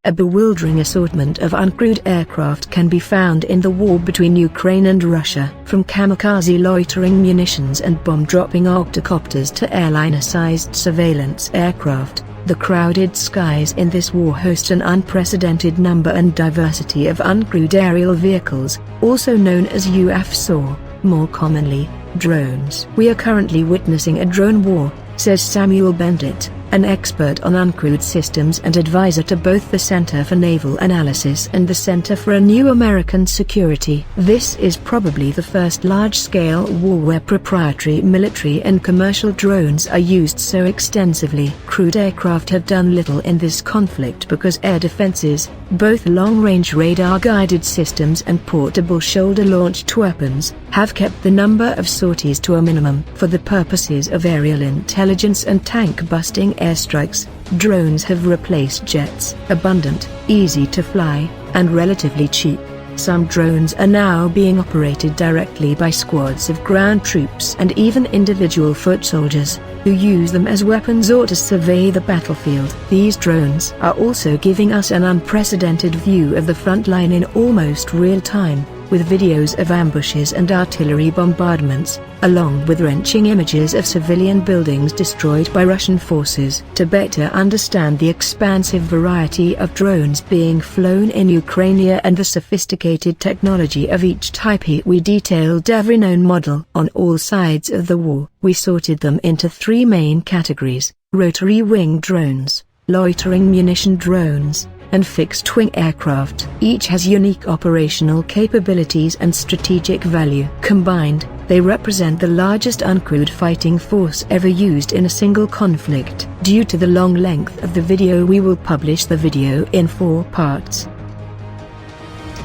A bewildering assortment of uncrewed aircraft can be found in the war between Ukraine and Russia, from kamikaze loitering munitions and bomb-dropping octocopters to airliner-sized surveillance aircraft. The crowded skies in this war host an unprecedented number and diversity of uncrewed aerial vehicles, also known as UFs or, more commonly, drones. We are currently witnessing a drone war, says Samuel Bendett, an expert on uncrewed systems and advisor to both the Center for Naval Analysis and the Center for a New American Security. This is probably the first large-scale war where proprietary military and commercial drones are used so extensively. Crewed aircraft have done little in this conflict because air defenses, both long-range radar-guided systems and portable shoulder-launched weapons, have kept the number of sorties to a minimum. For the purposes of aerial intelligence and tank-busting airstrikes, drones have replaced jets. Abundant, easy to fly, and relatively cheap, some drones are now being operated directly by squads of ground troops and even individual foot soldiers, who use them as weapons or to survey the battlefield. These drones are also giving us an unprecedented view of the front line in almost real time, with videos of ambushes and artillery bombardments, along with wrenching images of civilian buildings destroyed by Russian forces. To better understand the expansive variety of drones being flown in Ukraine and the sophisticated technology of each type, we detailed every known model. On all sides of the war, we sorted them into three main categories: rotary wing drones, loitering munition drones, and fixed-wing aircraft. Each has unique operational capabilities and strategic value. Combined, they represent the largest uncrewed fighting force ever used in a single conflict. Due to the long length of the video, we will publish the video in 4 parts.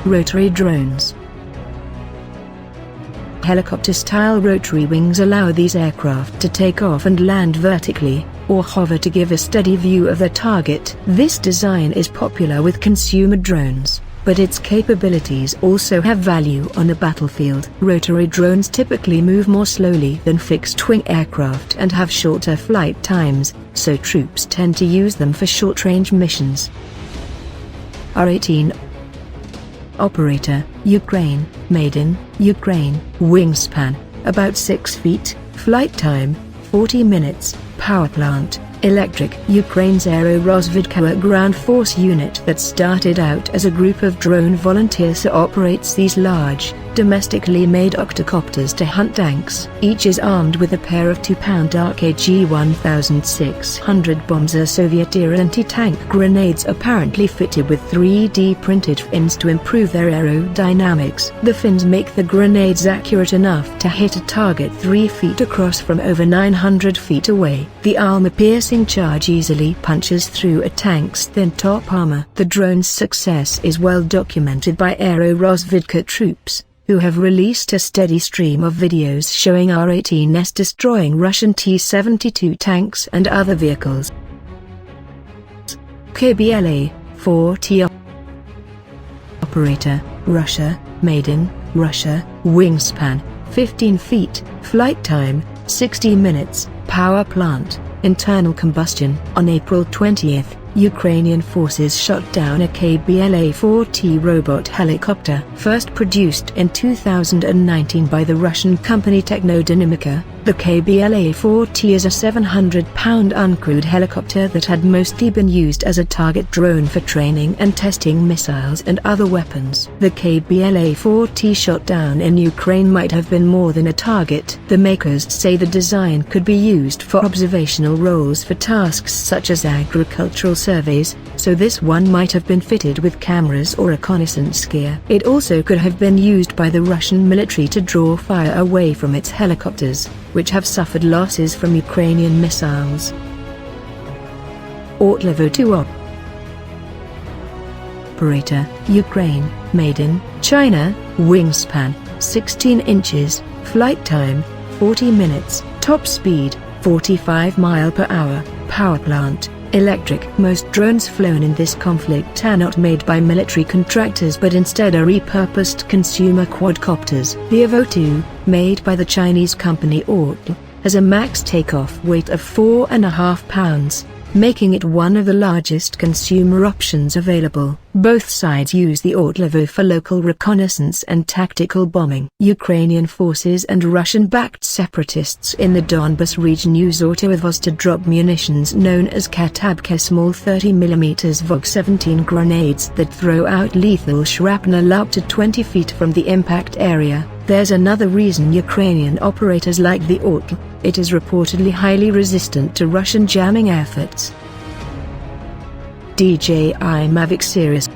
Rotary drones. Helicopter-style rotary wings allow these aircraft to take off and land vertically, or hover to give a steady view of their target. This design is popular with consumer drones, but its capabilities also have value on the battlefield. Rotary drones typically move more slowly than fixed-wing aircraft and have shorter flight times, so troops tend to use them for short-range missions. R18 Operator, Ukraine, made in Ukraine. Wingspan, about 6 feet. Flight time, 40 minutes. Power plant, electric. Ukraine's Aero-Roзвідka, a ground force unit that started out as a group of drone volunteers, operates these large, domestically made octocopters to hunt tanks. Each is armed with a pair of 2-pound RKG 1600 bombs, or Soviet-era anti-tank grenades apparently fitted with 3D printed fins to improve their aerodynamics. The fins make the grenades accurate enough to hit a target 3 feet across from over 900 feet away. The armor-piercing charge easily punches through a tank's thin top armor. The drone's success is well documented by Aero-Roзвідka troops, who have released a steady stream of videos showing R-18s destroying Russian T-72 tanks and other vehicles. KBLA4T Operator, Russia, made in Russia. Wingspan, 15 feet. Flight time, 60 minutes. Power plant, internal combustion. On April 20th, Ukrainian forces shot down a KBLA4T robot helicopter. First produced in 2019 by the Russian company Technodynamika, the KBLA4T is a 700-pound uncrewed helicopter that had mostly been used as a target drone for training and testing missiles and other weapons. The KBLA4T shot down in Ukraine might have been more than a target. The makers say the design could be used for observational roles for tasks such as agricultural surveys, so this one might have been fitted with cameras or reconnaissance gear. It also could have been used by the Russian military to draw fire away from its helicopters, which have suffered losses from Ukrainian missiles. Ortlevo-2 Operator, Ukraine, made in China. Wingspan, 16 inches. Flight time, 40 minutes. Top speed, 45 mph. Power plant, electric. Most drones flown in this conflict are not made by military contractors but instead are repurposed consumer quadcopters. The Evo-2, made by the Chinese company Ortl, has a max takeoff weight of 4.5 pounds, making it one of the largest consumer options available. Both sides use the Ortlevo for local reconnaissance and tactical bombing. Ukrainian forces and Russian-backed separatists in the Donbas region use Ortlevo to drop munitions known as Katabka, small 30mm VOG-17 grenades that throw out lethal shrapnel up to 20 feet from the impact area. There's another reason Ukrainian operators like the Ortlevo: it is reportedly highly resistant to Russian jamming efforts. DJI Mavic Series.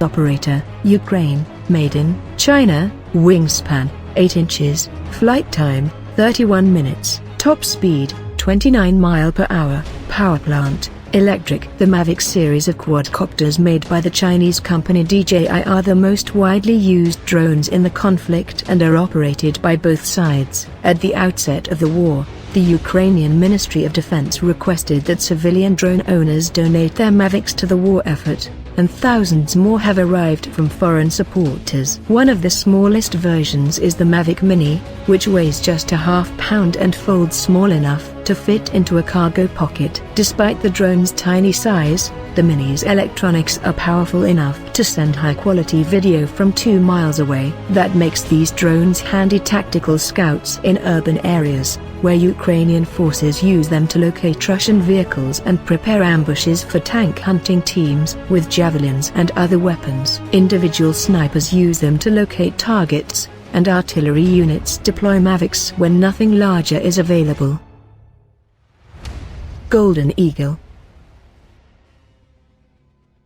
Operator, Ukraine, made in China, wingspan, 8 inches, flight time, 31 minutes, top speed, 29 mph, power plant, electric. The Mavic series of quadcopters made by the Chinese company DJI are the most widely used drones in the conflict and are operated by both sides. At the outset of the war, the Ukrainian Ministry of Defense requested that civilian drone owners donate their Mavics to the war effort, and thousands more have arrived from foreign supporters. One of the smallest versions is the Mavic Mini, which weighs just a half-pound and folds small enough to fit into a cargo pocket. Despite the drone's tiny size, the Mini's electronics are powerful enough to send high-quality video from 2 miles away. That makes these drones handy tactical scouts in urban areas, where Ukrainian forces use them to locate Russian vehicles and prepare ambushes for tank hunting teams with javelins and other weapons. Individual snipers use them to locate targets, and artillery units deploy Mavics when nothing larger is available. Golden Eagle.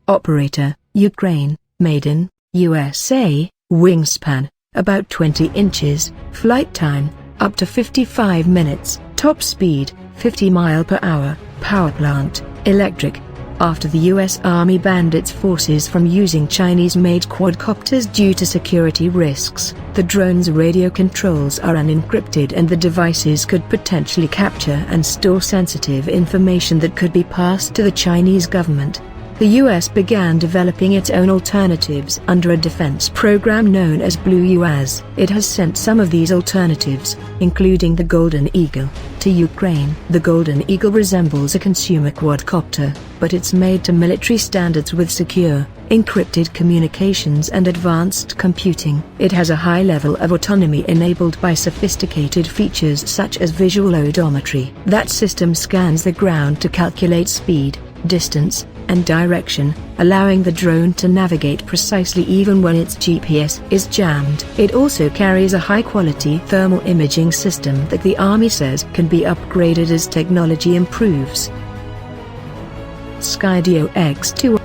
Operator, Ukraine, made in USA, wingspan, about 20 inches, flight time, up to 55 minutes, top speed, 50 mph, power plant, electric. After the U.S. Army banned its forces from using Chinese-made quadcopters due to security risks, the drone's radio controls are unencrypted and the devices could potentially capture and store sensitive information that could be passed to the Chinese government. The U.S. began developing its own alternatives under a defense program known as Blue UAS. It has sent some of these alternatives, including the Golden Eagle, to Ukraine. The Golden Eagle resembles a consumer quadcopter, but it's made to military standards with secure, encrypted communications and advanced computing. It has a high level of autonomy enabled by sophisticated features such as visual odometry. That system scans the ground to calculate speed, distance, and direction, allowing the drone to navigate precisely even when its GPS is jammed. It also carries a high-quality thermal imaging system that the Army says can be upgraded as technology improves. Skydio X2.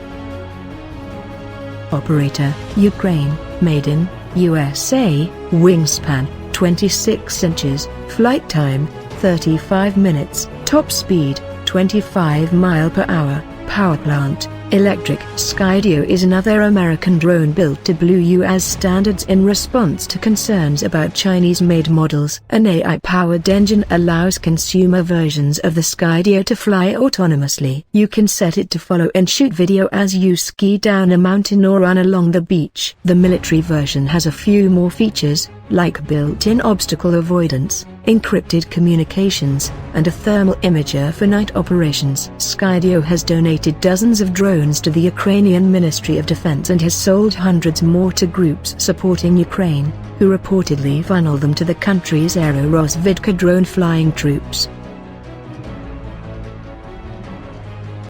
Operator, Ukraine, made in USA, wingspan, 26 inches, flight time, 35 minutes, top speed, 25 mph, power plant, electric. Skydio is another American drone built to Blue UAS standards in response to concerns about Chinese-made models. An AI-powered engine allows consumer versions of the Skydio to fly autonomously. You can set it to follow and shoot video as you ski down a mountain or run along the beach. The military version has a few more features, like built-in obstacle avoidance, encrypted communications, and a thermal imager for night operations. Skydio has donated dozens of drones to the Ukrainian Ministry of Defense and has sold hundreds more to groups supporting Ukraine, who reportedly funnel them to the country's Aero-Rozvidka drone flying troops.